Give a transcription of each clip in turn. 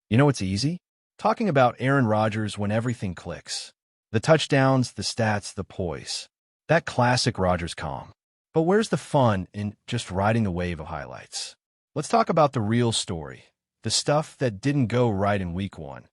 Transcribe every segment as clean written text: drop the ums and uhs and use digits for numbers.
You know what's easy? Talking about Aaron Rodgers when everything clicks. The touchdowns, the stats, the poise. That classic Rodgers calm. But where's the fun in just riding the wave of highlights? Let's talk about the real story. The stuff that didn't go right in week 1,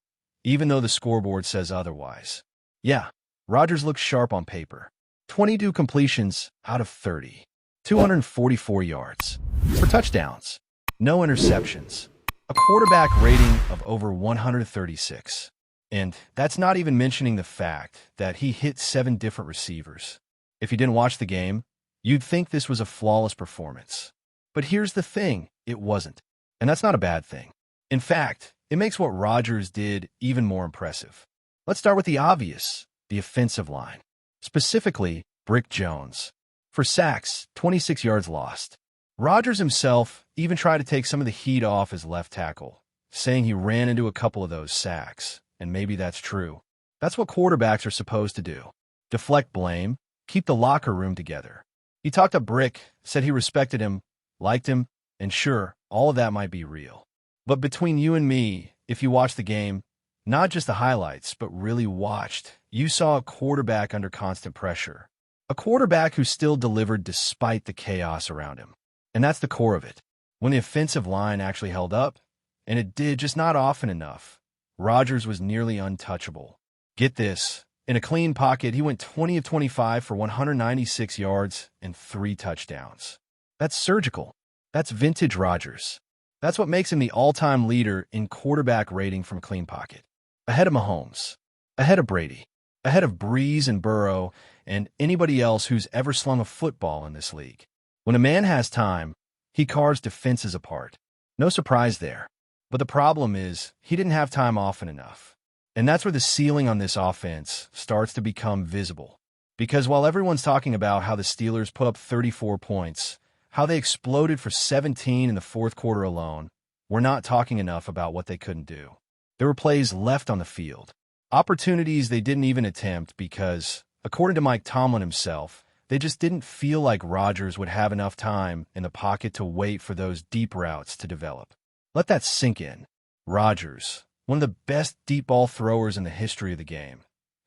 even though the scoreboard says otherwise. Yeah, Rodgers looks sharp on paper. 22 completions out of 30. 244 yards. For touchdowns. No interceptions. A quarterback rating of over 136. And that's not even mentioning the fact that he hit 7 different receivers. If you didn't watch the game, you'd think this was a flawless performance. But here's the thing, it wasn't. And that's not a bad thing. In fact, it makes what Rodgers did even more impressive. Let's start with the obvious, the offensive line. Specifically, Brick Jones. For sacks, 26 yards lost. Rodgers himself even tried to take some of the heat off his left tackle, saying he ran into a couple of those sacks, and maybe that's true. That's what quarterbacks are supposed to do. Deflect blame, keep the locker room together. He talked up Brick, said he respected him, liked him, and sure, all of that might be real. But between you and me, if you watched the game, not just the highlights, but really watched, you saw a quarterback under constant pressure. A quarterback who still delivered despite the chaos around him. And that's the core of it. When the offensive line actually held up, and it did just not often enough, Rodgers was nearly untouchable. Get this, in a clean pocket, he went 20 of 25 for 196 yards and 3 touchdowns. That's surgical. That's vintage Rodgers. That's what makes him the all-time leader in quarterback rating from clean pocket. Ahead of Mahomes, ahead of Brady, ahead of Breeze and Burrow, and anybody else who's ever slung a football in this league. When a man has time, he carves defenses apart. No surprise there. But the problem is, he didn't have time often enough. And that's where the ceiling on this offense starts to become visible. Because while everyone's talking about how the Steelers put up 34 points, how they exploded for 17 in the fourth quarter alone, we're not talking enough about what they couldn't do. There were plays left on the field. Opportunities they didn't even attempt because, according to Mike Tomlin himself, they just didn't feel like Rodgers would have enough time in the pocket to wait for those deep routes to develop. Let that sink in. Rodgers, one of the best deep ball throwers in the history of the game,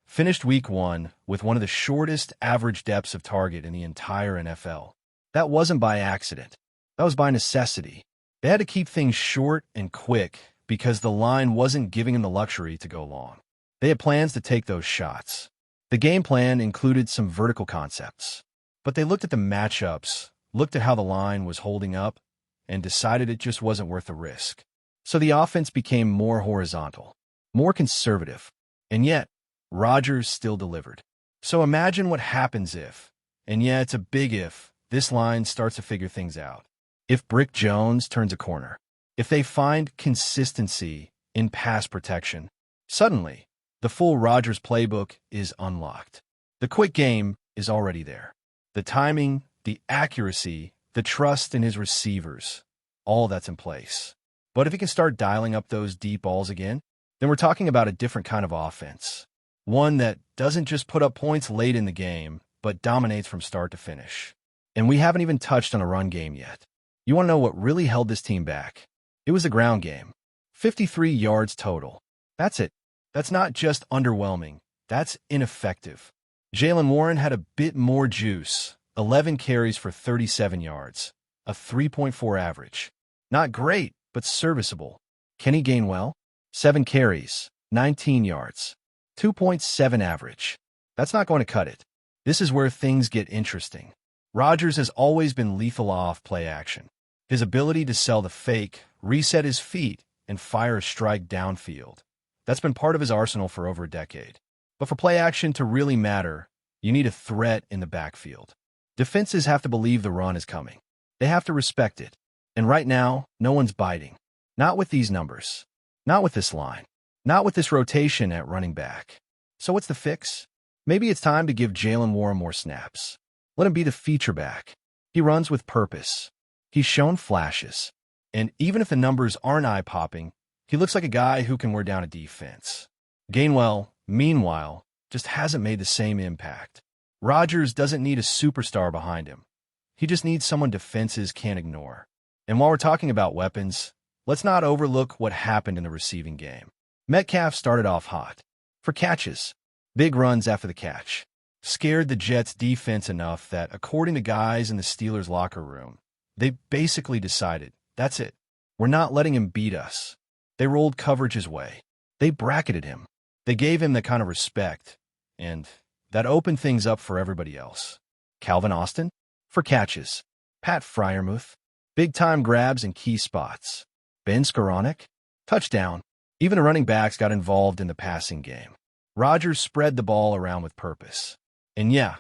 finished week 1 with one of the shortest average depths of target in the entire NFL. That wasn't by accident. That was by necessity. They had to keep things short and quick because the line wasn't giving him the luxury to go long. They had plans to take those shots. The game plan included some vertical concepts, but they looked at the matchups, looked at how the line was holding up, and decided it just wasn't worth the risk. So the offense became more horizontal, more conservative, and yet Rodgers still delivered. So imagine what happens if, and yeah, it's a big if, this line starts to figure things out. If Brick Jones turns a corner, if they find consistency in pass protection, suddenly, the full Rodgers playbook is unlocked. The quick game is already there. The timing, the accuracy, the trust in his receivers, all that's in place. But if he can start dialing up those deep balls again, then we're talking about a different kind of offense. One that doesn't just put up points late in the game, but dominates from start to finish. And we haven't even touched on a run game yet. You want to know what really held this team back? It was the ground game. 53 yards total. That's it. That's not just underwhelming. That's ineffective. Jaylen Warren had a bit more juice. 11 carries for 37 yards. A 3.4 average. Not great, but serviceable. Kenny Gainwell? 7 carries. 19 yards. 2.7 average. That's not going to cut it. This is where things get interesting. Rodgers has always been lethal off play action. His ability to sell the fake, reset his feet, and fire a strike downfield. That's been part of his arsenal for over a decade. But for play action to really matter, you need a threat in the backfield. Defenses have to believe the run is coming. They have to respect it. And right now, no one's biting. Not with these numbers. Not with this line. Not with this rotation at running back. So what's the fix? Maybe it's time to give Jaylen Warren more snaps. Let him be the feature back. He runs with purpose. He's shown flashes. And even if the numbers aren't eye-popping, he looks like a guy who can wear down a defense. Gainwell, meanwhile, just hasn't made the same impact. Rodgers doesn't need a superstar behind him. He just needs someone defenses can't ignore. And while we're talking about weapons, let's not overlook what happened in the receiving game. Metcalf started off hot. For catches, big runs after the catch, scared the Jets' defense enough that, according to guys in the Steelers' locker room, they basically decided, that's it. We're not letting him beat us. They rolled coverage his way. They bracketed him. They gave him that kind of respect, and that opened things up for everybody else. Calvin Austin, for catches. Pat Freiermuth, big-time grabs in key spots. Ben Skoranek, touchdown. Even the running backs got involved in the passing game. Rodgers spread the ball around with purpose. And yeah,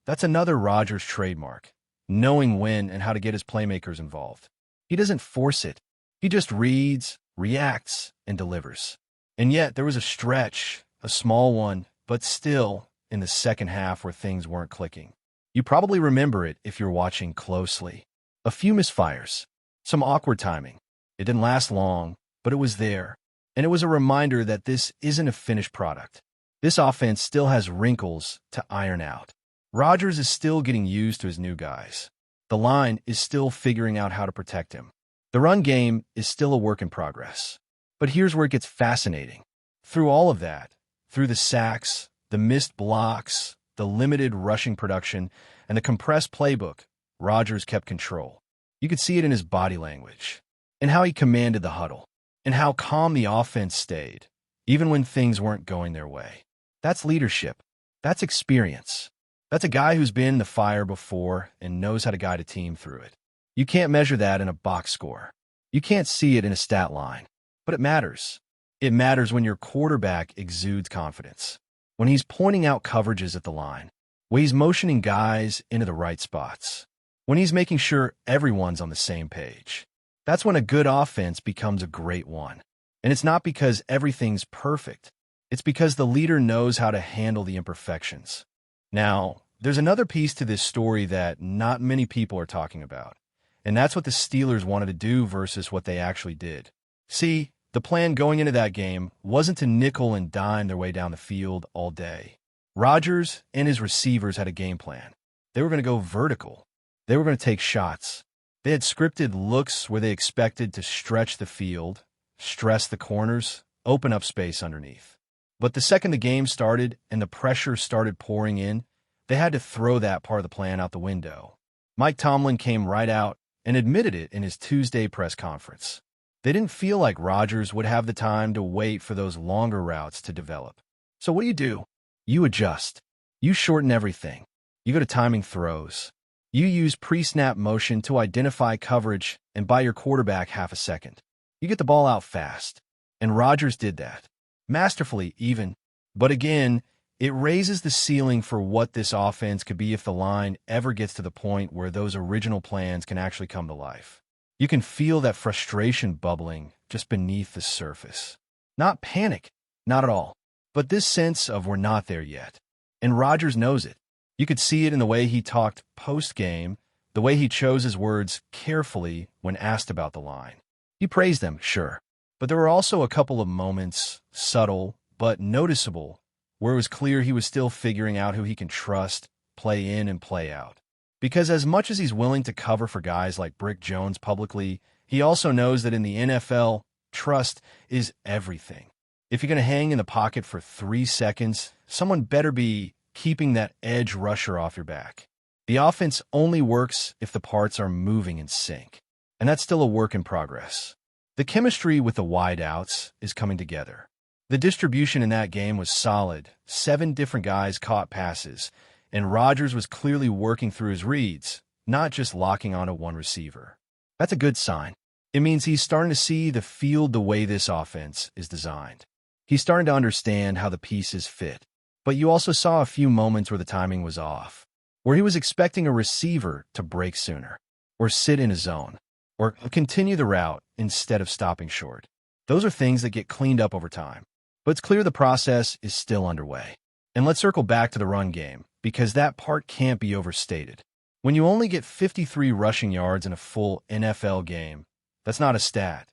that's another Rodgers trademark, knowing when and how to get his playmakers involved. He doesn't force it. He just reads, reacts, and delivers. And yet, there was a stretch, a small one, but still, in the second half where things weren't clicking. You probably remember it if you're watching closely. A few misfires, some awkward timing. It didn't last long, but it was there. And it was a reminder that this isn't a finished product. This offense still has wrinkles to iron out. Rodgers is still getting used to his new guys. The line is still figuring out how to protect him. The run game is still a work in progress. But here's where it gets fascinating. Through all of that, through the sacks, the missed blocks, the limited rushing production, and the compressed playbook, Rodgers kept control. You could see it in his body language, and how he commanded the huddle, and how calm the offense stayed, even when things weren't going their way. That's leadership. That's experience. That's a guy who's been in the fire before and knows how to guide a team through it. You can't measure that in a box score. You can't see it in a stat line. But it matters. It matters when your quarterback exudes confidence, when he's pointing out coverages at the line, when he's motioning guys into the right spots, when he's making sure everyone's on the same page. That's when a good offense becomes a great one. And it's not because everything's perfect. It's because the leader knows how to handle the imperfections. Now, there's another piece to this story that not many people are talking about, and that's what the Steelers wanted to do versus what they actually did. See, the plan going into that game wasn't to nickel and dime their way down the field all day. Rodgers and his receivers had a game plan. They were going to go vertical. They were going to take shots. They had scripted looks where they expected to stretch the field, stress the corners, open up space underneath. But the second the game started and the pressure started pouring in, they had to throw that part of the plan out the window. Mike Tomlin came right out and admitted it in his Tuesday press conference. They didn't feel like Rodgers would have the time to wait for those longer routes to develop. So what do? You adjust. You shorten everything. You go to timing throws. You use pre-snap motion to identify coverage and buy your quarterback half a second. You get the ball out fast. And Rodgers did that. Masterfully, even. But again, it raises the ceiling for what this offense could be if the line ever gets to the point where those original plans can actually come to life. You can feel that frustration bubbling just beneath the surface. Not panic, not at all, but this sense of we're not there yet. And Rodgers knows it. You could see it in the way he talked post-game, the way he chose his words carefully when asked about the line. He praised them, sure, but there were also a couple of moments, subtle but noticeable, where it was clear he was still figuring out who he can trust, play in and play out. Because as much as he's willing to cover for guys like Brick Jones publicly, he also knows that in the NFL, trust is everything. If you're going to hang in the pocket for 3 seconds, someone better be keeping that edge rusher off your back. The offense only works if the parts are moving in sync, and that's still a work in progress. The chemistry with the wideouts is coming together. The distribution in that game was solid. 7 different guys caught passes, and Rodgers was clearly working through his reads, not just locking onto one receiver. That's a good sign. It means he's starting to see the field the way this offense is designed. He's starting to understand how the pieces fit. But you also saw a few moments where the timing was off, where he was expecting a receiver to break sooner, or sit in a zone, or continue the route instead of stopping short. Those are things that get cleaned up over time. But it's clear the process is still underway. And let's circle back to the run game, because that part can't be overstated. When you only get 53 rushing yards in a full NFL game, that's not a stat.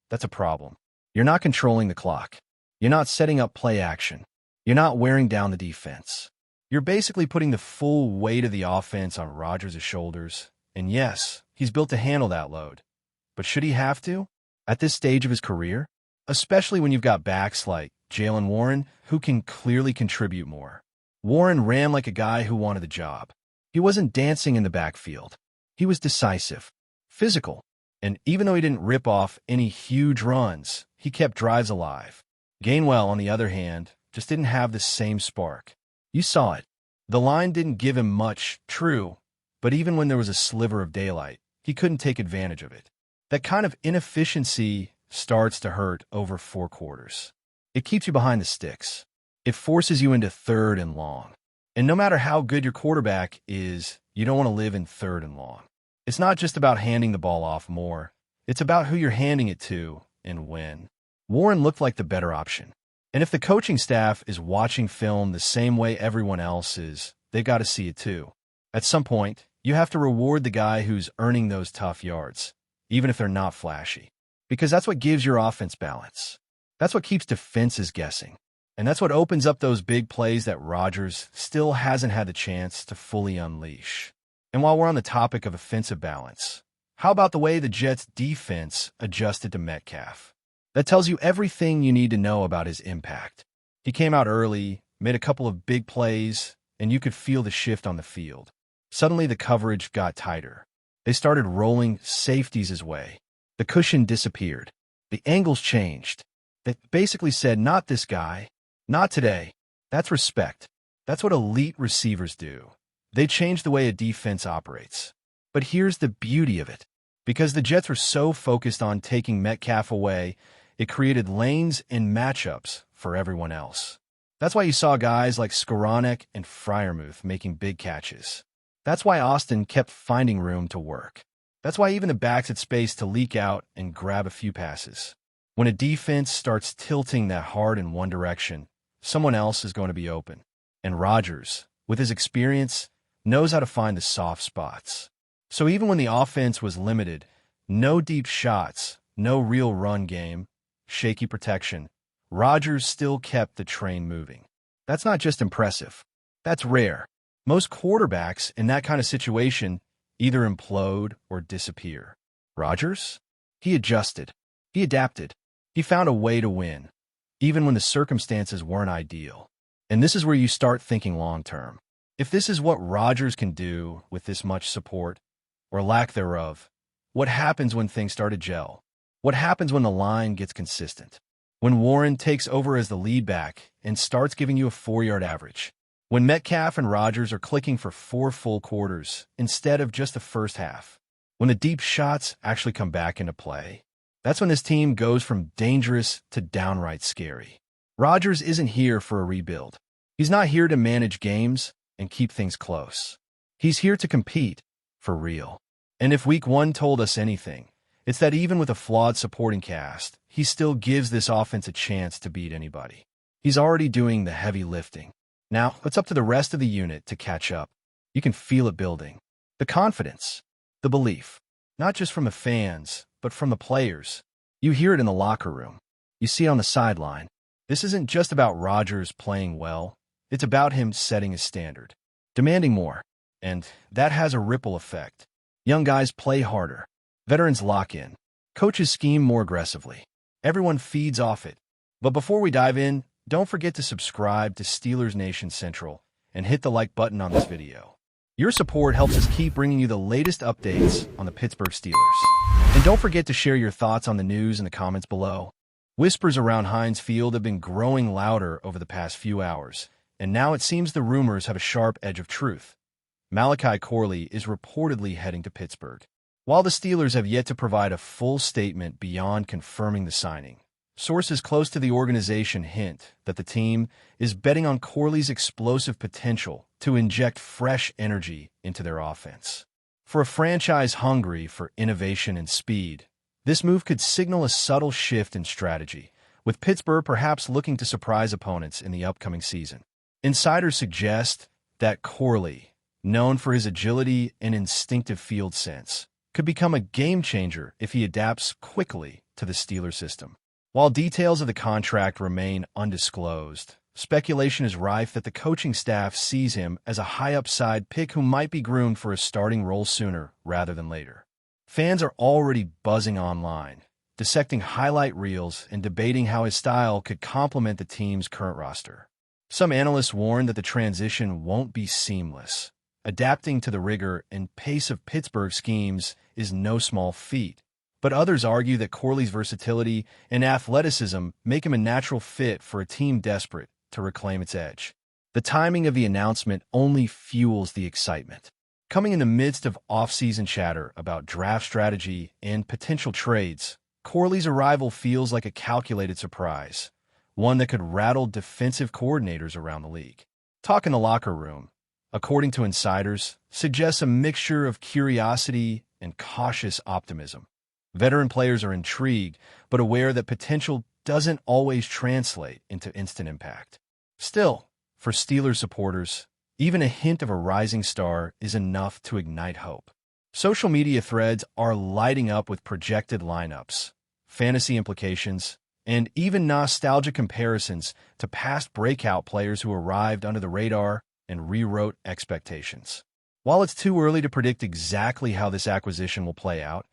That's a problem. You're not controlling the clock. You're not setting up play action. You're not wearing down the defense. You're basically putting the full weight of the offense on Rodgers' shoulders. And yes, he's built to handle that load. But should he have to? at this stage of his career, especially when you've got backs like Jaylen Warren, who can clearly contribute more. Warren ran like a guy who wanted the job. He wasn't dancing in the backfield. He was decisive, physical, and even though he didn't rip off any huge runs, he kept drives alive. Gainwell, on the other hand, just didn't have the same spark. You saw it. The line didn't give him much, true, but even when there was a sliver of daylight, he couldn't take advantage of it. That kind of inefficiency starts to hurt over 4 quarters. It keeps you behind the sticks. It forces you into 3rd and long. And no matter how good your quarterback is, you don't want to live in 3rd and long. It's not just about handing the ball off more. It's about who you're handing it to and when. Warren looked like the better option. And if the coaching staff is watching film the same way everyone else is, they've got to see it too. At some point, you have to reward the guy who's earning those tough yards, even if they're not flashy. Because that's what gives your offense balance. That's what keeps defenses guessing. And that's what opens up those big plays that Rodgers still hasn't had the chance to fully unleash. And while we're on the topic of offensive balance, how about the way the Jets' defense adjusted to Metcalf? That tells you everything you need to know about his impact. He came out early, made a couple of big plays, and you could feel the shift on the field. Suddenly the coverage got tighter. They started rolling safeties his way. The cushion disappeared. The angles changed. They basically said, not this guy. Not today. That's respect. That's what elite receivers do. They change the way a defense operates. But here's the beauty of it. Because the Jets were so focused on taking Metcalf away, it created lanes and matchups for everyone else. That's why you saw guys like Skoranek and Freiermuth making big catches. That's why Austin kept finding room to work. That's why even the backs had space to leak out and grab a few passes. When a defense starts tilting that hard in one direction, someone else is going to be open. And Rodgers, with his experience, knows how to find the soft spots. So even when the offense was limited, no deep shots, no real run game, shaky protection, Rodgers still kept the train moving. That's not just impressive. That's rare. Most quarterbacks in that kind of situation either implode or disappear. Rodgers? He adjusted. He adapted. He found a way to win, even when the circumstances weren't ideal. And this is where you start thinking long-term. If this is what Rodgers can do with this much support, or lack thereof, what happens when things start to gel? What happens when the line gets consistent? When Warren takes over as the lead back and starts giving you a 4-yard average? When Metcalf and Rodgers are clicking for 4 full quarters instead of just the first half? When the deep shots actually come back into play? That's when this team goes from dangerous to downright scary. Rodgers isn't here for a rebuild. He's not here to manage games and keep things close. He's here to compete for real. And if Week 1 told us anything, it's that even with a flawed supporting cast, he still gives this offense a chance to beat anybody. He's already doing the heavy lifting. Now, it's up to the rest of the unit to catch up. You can feel it building. The confidence, the belief, not just from the fans, but from the players. You hear it in the locker room. You see it on the sideline. This isn't just about Rodgers playing well. It's about him setting a standard, demanding more. And that has a ripple effect. Young guys play harder. Veterans lock in. Coaches scheme more aggressively. Everyone feeds off it. But before we dive in, don't forget to subscribe to Steelers Nation Central and hit the like button on this video. Your support helps us keep bringing you the latest updates on the Pittsburgh Steelers. And don't forget to share your thoughts on the news in the comments below. Whispers around Heinz Field have been growing louder over the past few hours, and now it seems the rumors have a sharp edge of truth. Malachi Corley is reportedly heading to Pittsburgh. While the Steelers have yet to provide a full statement beyond confirming the signing, sources close to the organization hint that the team is betting on Corley's explosive potential to inject fresh energy into their offense. For a franchise hungry for innovation and speed, this move could signal a subtle shift in strategy, with Pittsburgh perhaps looking to surprise opponents in the upcoming season. Insiders suggest that Corley, known for his agility and instinctive field sense, could become a game-changer if he adapts quickly to the Steelers system. While details of the contract remain undisclosed, speculation is rife that the coaching staff sees him as a high-upside pick who might be groomed for a starting role sooner rather than later. Fans are already buzzing online, dissecting highlight reels and debating how his style could complement the team's current roster. Some analysts warn that the transition won't be seamless. Adapting to the rigor and pace of Pittsburgh schemes is no small feat. But others argue that Corley's versatility and athleticism make him a natural fit for a team desperate to reclaim its edge. The timing of the announcement only fuels the excitement. Coming in the midst of off-season chatter about draft strategy and potential trades, Corley's arrival feels like a calculated surprise, one that could rattle defensive coordinators around the league. Talk in the locker room, according to insiders, suggests a mixture of curiosity and cautious optimism. Veteran players are intrigued, but aware that potential doesn't always translate into instant impact. Still, for Steelers supporters, even a hint of a rising star is enough to ignite hope. Social media threads are lighting up with projected lineups, fantasy implications, and even nostalgic comparisons to past breakout players who arrived under the radar and rewrote expectations. While it's too early to predict exactly how this acquisition will play out,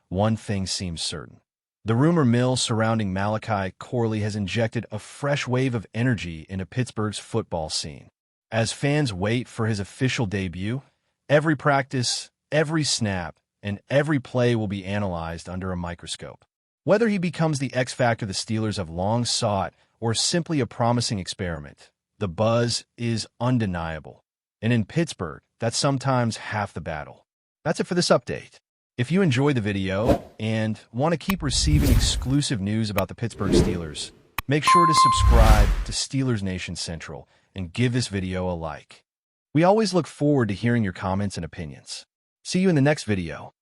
one thing seems certain. The rumor mill surrounding Malachi Corley has injected a fresh wave of energy into Pittsburgh's football scene. As fans wait for his official debut, every practice, every snap, and every play will be analyzed under a microscope. Whether he becomes the X factor the Steelers have long sought or simply a promising experiment, the buzz is undeniable. And in Pittsburgh, that's sometimes half the battle. That's it for this update. If you enjoyed the video and want to keep receiving exclusive news about the Pittsburgh Steelers, make sure to subscribe to Steelers Nation Central and give this video a like. We always look forward to hearing your comments and opinions. See you in the next video.